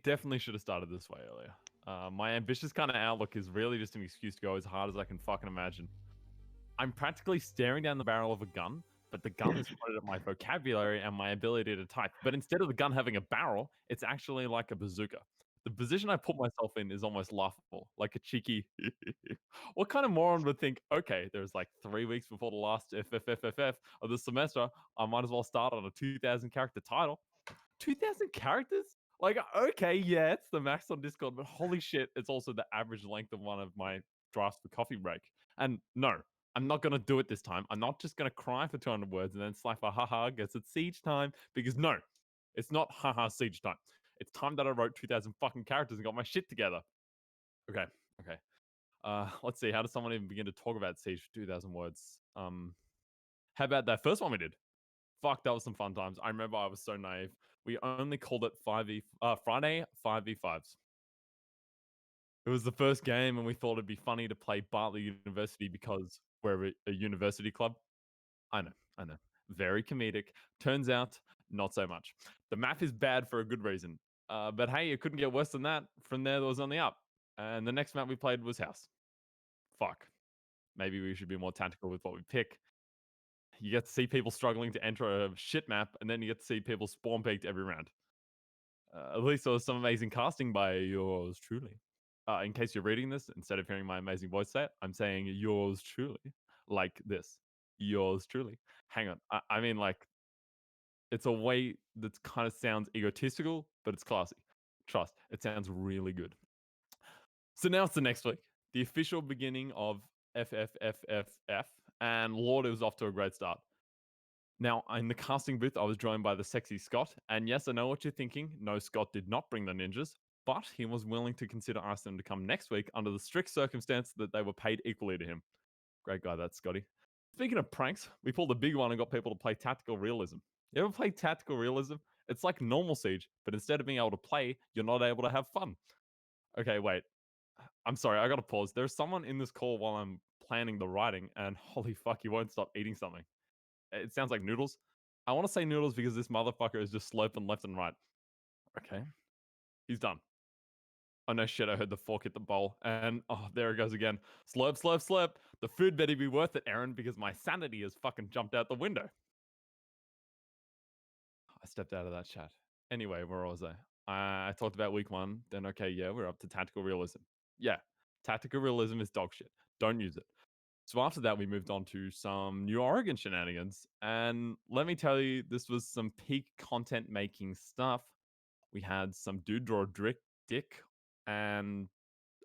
definitely should have started this way earlier. My ambitious kind of outlook is really just an excuse to go as hard as I can fucking imagine. I'm practically staring down the barrel of a gun, but the gun is pointed at my vocabulary and my ability to type. But instead of the gun having a barrel, it's actually like a bazooka. The position I put myself in is almost laughable, like a cheeky. What kind of moron would think, okay, there's like 3 weeks before the last FFFFF of the semester, I might as well start on a 2,000 character title. 2,000 characters? Like, okay, yeah, it's the max on Discord, but holy shit, it's also the average length of one of my drafts for coffee break. And no, I'm not going to do it this time. I'm not just going to cry for 200 words and then slack for haha, guess it's siege time. Because no, it's not haha siege time. It's time that I wrote 2,000 fucking characters and got my shit together. Okay, okay. Let's see. How does someone even begin to talk about siege for 2,000 words? How about that first one we did? Fuck, that was some fun times. I remember I was so naive. We only called it Friday 5v5s. It was the first game, and we thought it'd be funny to play Bartley University because we're a university club. I know. Very comedic. Turns out, not so much. The map is bad for a good reason. But hey, it couldn't get worse than that. From there was on the up. And the next map we played was House. Fuck. Maybe we should be more tactical with what we pick. You get to see people struggling to enter a shit map, and then you get to see people spawn peaked every round. At least there was some amazing casting by yours truly. In case you're reading this, instead of hearing my amazing voice set, I'm saying yours truly, like this. Yours truly. Hang on. I mean, like, it's a way that kind of sounds egotistical, but it's classy. Trust, it sounds really good. So now it's the next week, the official beginning of FFFFF, and Lord, it was off to a great start. Now, in the casting booth, I was joined by the sexy Scott. And yes, I know what you're thinking. No, Scott did not bring the ninjas, but he was willing to consider asking them to come next week under the strict circumstance that they were paid equally to him. Great guy, that's Scotty. Speaking of pranks, we pulled a big one and got people to play tactical realism. You ever play tactical realism? It's like normal Siege, but instead of being able to play, you're not able to have fun. Okay, wait. I'm sorry, I gotta pause. There's someone in this call while I'm planning the writing, and holy fuck, he won't stop eating something. It sounds like noodles. I want to say noodles because this motherfucker is just slurping left and right. Okay. He's done. Oh no shit, I heard the fork hit the bowl. And oh, there it goes again. Slurp, slurp, slurp. The food better be worth it, Aaron, because my sanity has fucking jumped out the window. I stepped out of that chat. Anyway, where was I? I talked about week one. Then, okay, yeah, we're up to tactical realism. Yeah, tactical realism is dog shit. Don't use it. So after that, we moved on to some New Oregon shenanigans. And let me tell you, this was some peak content making stuff. We had some dude draw a dick and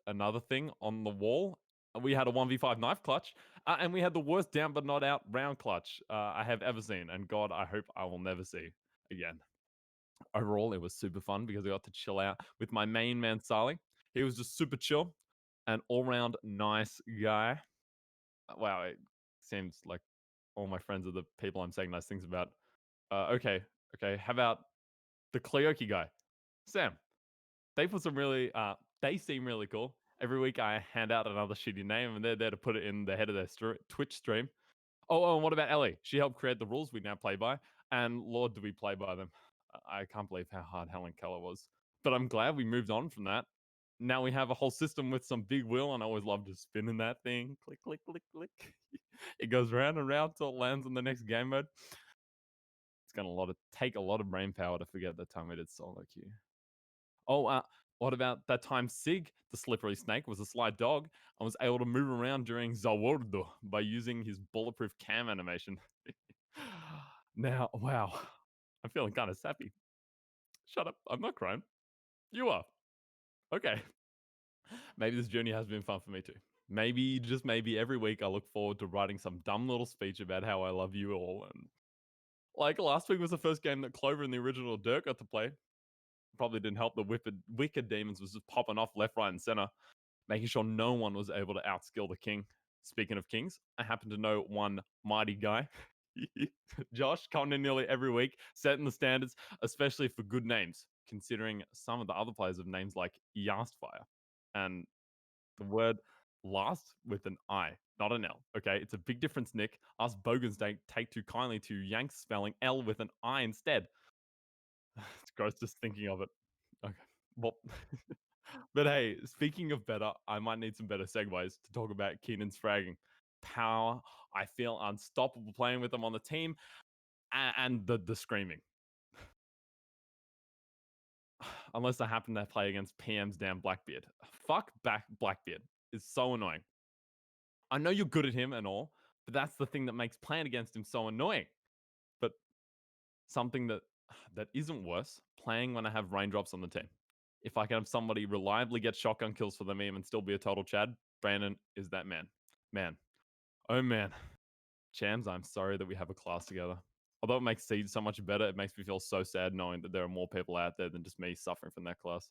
another thing on the wall. We had a 1v5 knife clutch. And we had the worst down but not out round clutch I have ever seen. And God, I hope I will never see again. Overall, it was super fun because I got to chill out with my main man, Sally. He was just super chill and all round nice guy. Wow, it seems like all my friends are the people I'm saying nice things about. Okay. How about the Kleoki guy, Sam? They put some really. They seem really cool. Every week I hand out another shitty name, and they're there to put it in the head of their Twitch stream. Oh, and what about Ellie? She helped create the rules we now play by, and Lord, do we play by them? I can't believe how hard Helen Keller was. But I'm glad we moved on from that. Now we have a whole system with some big wheel, and I always love just spinning that thing. Click, click, click, click. It goes round and round till it lands on the next game mode. It's gonna take a lot of brain power to forget the time we did solo queue. Oh, what about that time Sig, the slippery snake, was a sly dog and was able to move around during Zawordo by using his bulletproof cam animation? Now, wow, I'm feeling kind of sappy. Shut up, I'm not crying. You are. Okay. Maybe this journey has been fun for me too. Maybe, just maybe, every week I look forward to writing some dumb little speech about how I love you all. And like last week was the first game that Clover and the original Dirk got to play. Probably didn't help the wicked demons was just popping off left, right, and center, making sure no one was able to outskill the king. Speaking of kings, I happen to know one mighty guy. Josh coming in nearly every week, setting the standards, especially for good names, considering some of the other players have names like Yastfire. And the word last with an I, not an L. Okay, it's a big difference, Nick. Us bogans don't take too kindly to Yanks spelling L with an I instead. It's gross just thinking of it. Okay. Well, but hey, speaking of better, I might need some better segues to talk about Keenan's fragging power. I feel unstoppable playing with him on the team, and the screaming. Unless I happen to play against PM's damn Blackbeard. Fuck back Blackbeard. Is so annoying. I know you're good at him and all, but that's the thing that makes playing against him so annoying. But something that isn't worse, playing when I have raindrops on the team. If I can have somebody reliably get shotgun kills for the meme and still be a total Chad, Brandon is that man. Man. Oh man. Chams, I'm sorry that we have a class together. Although it makes Siege so much better, it makes me feel so sad knowing that there are more people out there than just me suffering from that class.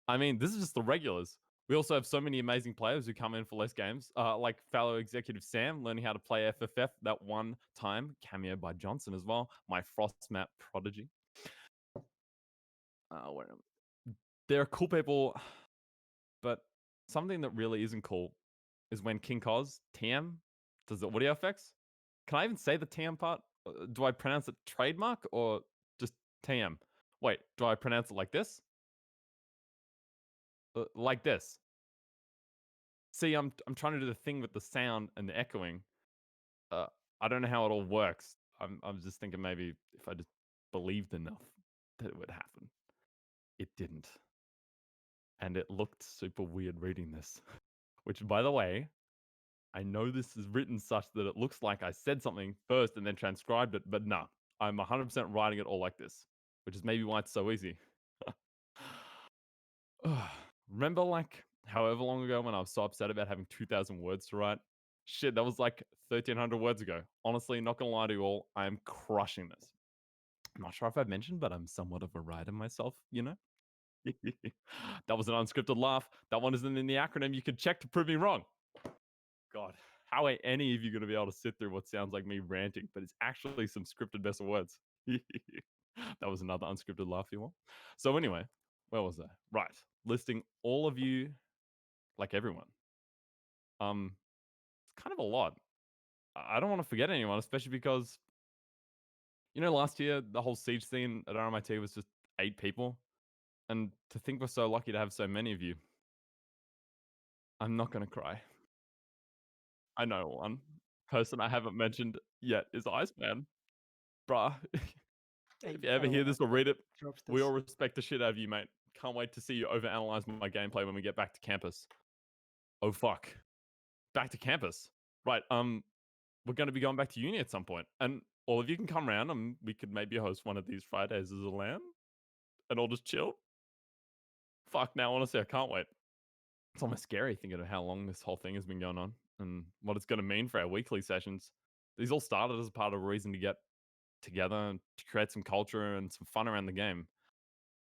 I mean, this is just the regulars. We also have so many amazing players who come in for less games, like fellow executive Sam learning how to play FFF that one time, cameo by Johnson as well, my Frost map prodigy. Where am I? There are cool people, but something that really isn't cool is when King Cos, TM, does the audio effects. Can I even say the TM part? Do I pronounce it trademark or just TM? Wait, do I pronounce it like this? Like this. See, I'm trying to do the thing with the sound and the echoing. I don't know how it all works. I'm just thinking maybe if I just believed enough that it would happen. It didn't. And it looked super weird reading this. Which, by the way, I know this is written such that it looks like I said something first and then transcribed it, but nah. I'm 100% writing it all like this, which is maybe why it's so easy. Remember, like, however long ago when I was so upset about having 2,000 words to write? Shit, that was like 1,300 words ago. Honestly, not gonna lie to you all, I am crushing this. I'm not sure if I've mentioned, but I'm somewhat of a writer myself, you know? That was an unscripted laugh. That one isn't in the acronym. You can check to prove me wrong. God, how are any of you going to be able to sit through what sounds like me ranting, but it's actually some scripted best of words? That was another unscripted laugh you want. So anyway, where was I? Right, listing all of you, like everyone. It's kind of a lot. I don't want to forget anyone, especially because last year the whole siege scene at RMIT was just 8 people, and to think we're so lucky to have so many of you. I'm not gonna cry. I know one person I haven't mentioned yet is Iceman. Bruh, if you ever hear this or read it, we all respect the shit out of you, mate. Can't wait to see you overanalyze my gameplay when we get back to campus. Oh fuck. Back to campus. Right, we're gonna be going back to uni at some point, and all of you can come around and we could maybe host one of these Fridays as a LAN and all just chill. Fuck, now honestly I can't wait. It's almost scary thinking of how long this whole thing has been going on and what it's gonna mean for our weekly sessions. These all started as a part of a reason to get together and to create some culture and some fun around the game.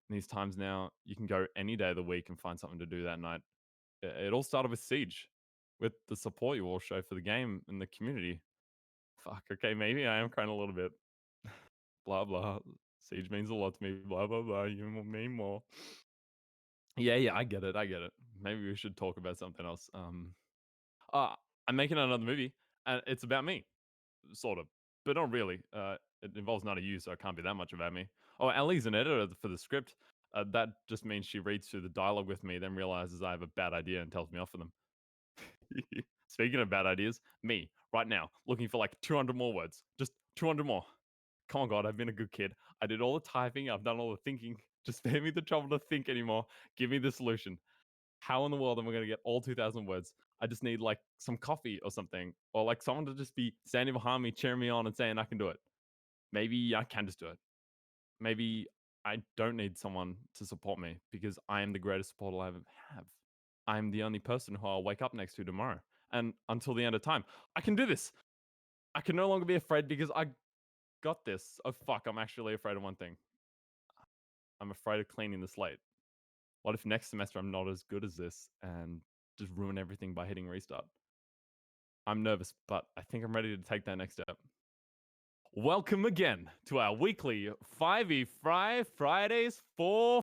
In these times now, you can go any day of the week and find something to do that night. It all started with Siege, with the support you all show for the game and the community. Fuck, okay, maybe I am crying a little bit. Blah, blah. Siege means a lot to me. Blah, blah, blah. You mean more. Yeah, I get it. Maybe we should talk about something else. I'm making another movie, and it's about me, sort of, but not really. It involves none of you, so it can't be that much about me. Oh, Ellie's an editor for the script. That just means she reads through the dialogue with me, then realizes I have a bad idea and tells me off for them. Speaking of bad ideas, me, right now, looking for like 200 more words. Just 200 more. Come on, God, I've been a good kid. I did all the typing, I've done all the thinking. Just spare me the trouble to think anymore. Give me the solution. How in the world am I going to get all 2,000 words? I just need like some coffee or something, or like someone to just be standing behind me, cheering me on and saying I can do it. Maybe I can just do it. Maybe I don't need someone to support me because I am the greatest supporter I ever have. I'm the only person who I'll wake up next to tomorrow. And until the end of time, I can do this. I can no longer be afraid because I got this. Oh, fuck. I'm actually afraid of one thing. I'm afraid of cleaning the slate. What if next semester I'm not as good as this and just ruin everything by hitting restart? I'm nervous, but I think I'm ready to take that next step. Welcome again to our weekly 5e Fridays for